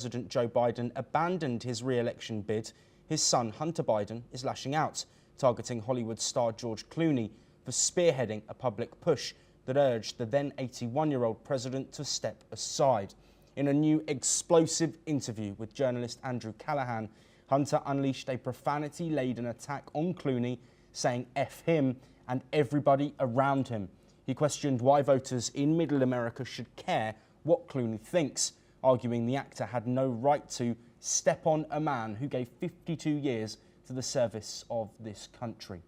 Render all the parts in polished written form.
President Joe Biden abandoned his re-election bid, his son Hunter Biden is lashing out, targeting Hollywood star George Clooney for spearheading a public push that urged the then 81-year-old president to step aside. In a new explosive interview with journalist Andrew Callahan, Hunter unleashed a profanity-laden attack on Clooney, saying F him and everybody around him. He questioned why voters in Middle America should care what Clooney thinks, arguing the actor had no right to step on a man who gave 52 years to the service of this country.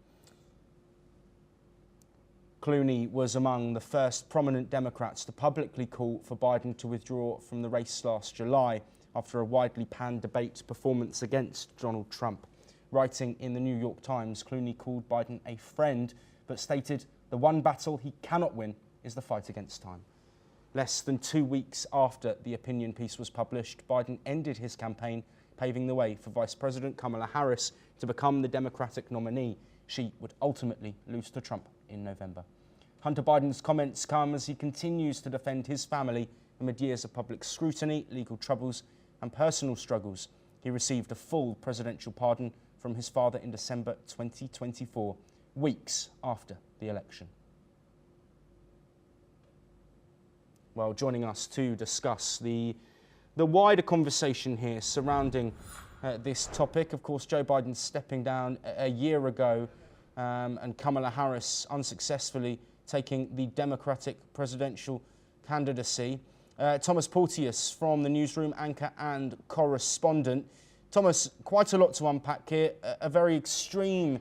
Clooney was among the first prominent Democrats to publicly call for Biden to withdraw from the race last July after a widely panned debate performance against Donald Trump. Writing in the New York Times, Clooney called Biden a friend, but stated the one battle he cannot win is the fight against time. Less than 2 weeks after the opinion piece was published, Biden ended his campaign, paving the way for Vice President Kamala Harris to become the Democratic nominee. She would ultimately lose to Trump in November. Hunter Biden's comments come as he continues to defend his family amid years of public scrutiny, legal troubles and personal struggles. He received a full presidential pardon from his father in December 2024, weeks after the election. Well, joining us to discuss the wider conversation here surrounding this topic, of course, Joe Biden stepping down a year ago and Kamala Harris unsuccessfully taking the Democratic presidential candidacy. Thomas Porteous from the newsroom, anchor and correspondent. Thomas, quite a lot to unpack here, a very extreme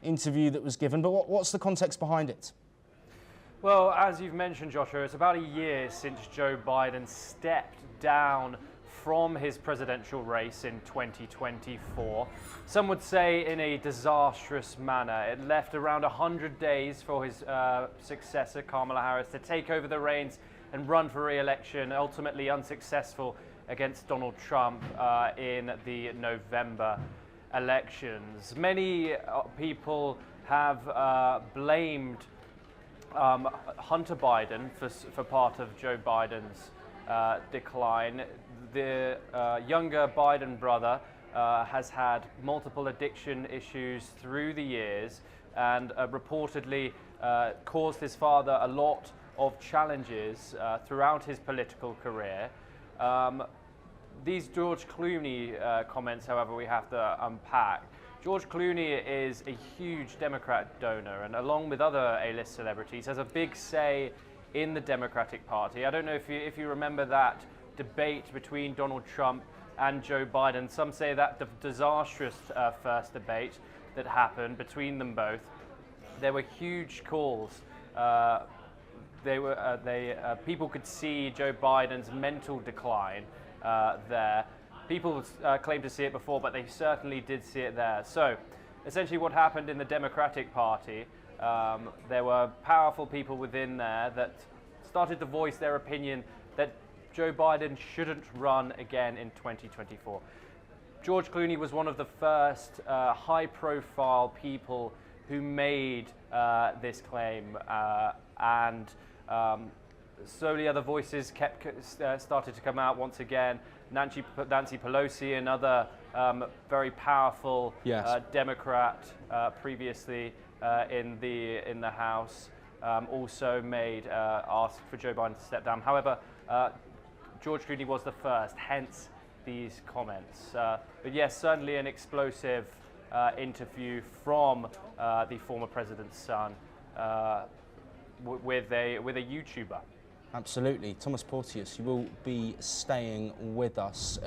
interview that was given, but what's the context behind it? Well, as you've mentioned, Joshua, it's about a year since Joe Biden stepped down from his presidential race in 2024. Some would say in a disastrous manner. It left around 100 days for his successor, Kamala Harris, to take over the reins and run for re-election, ultimately unsuccessful against Donald Trump in the November elections. Many people have blamed Hunter Biden for part of Joe Biden's decline. The younger Biden brother has had multiple addiction issues through the years and reportedly caused his father a lot of challenges throughout his political career. These George Clooney comments, however, we have to unpack. George Clooney is a huge Democrat donor and, along with other A-list celebrities, has a big say in the Democratic Party. I don't know if you remember that debate between Donald Trump and Joe Biden. Some say that the disastrous first debate that happened between them both, there were huge calls. People could see Joe Biden's mental decline there. People claim to see it before, but they certainly did see it there. So, essentially what happened in the Democratic Party, there were powerful people within there that started to voice their opinion that Joe Biden shouldn't run again in 2024. George Clooney was one of the first high-profile people who made this claim, and slowly other voices started to come out once again. Nancy Pelosi, another very powerful Democrat previously in the House, also asked for Joe Biden to step down. However, George Clooney was the first, hence these comments. But yes, certainly an explosive interview from the former president's son with a YouTuber. Absolutely. Thomas Porteous, you will be staying with us.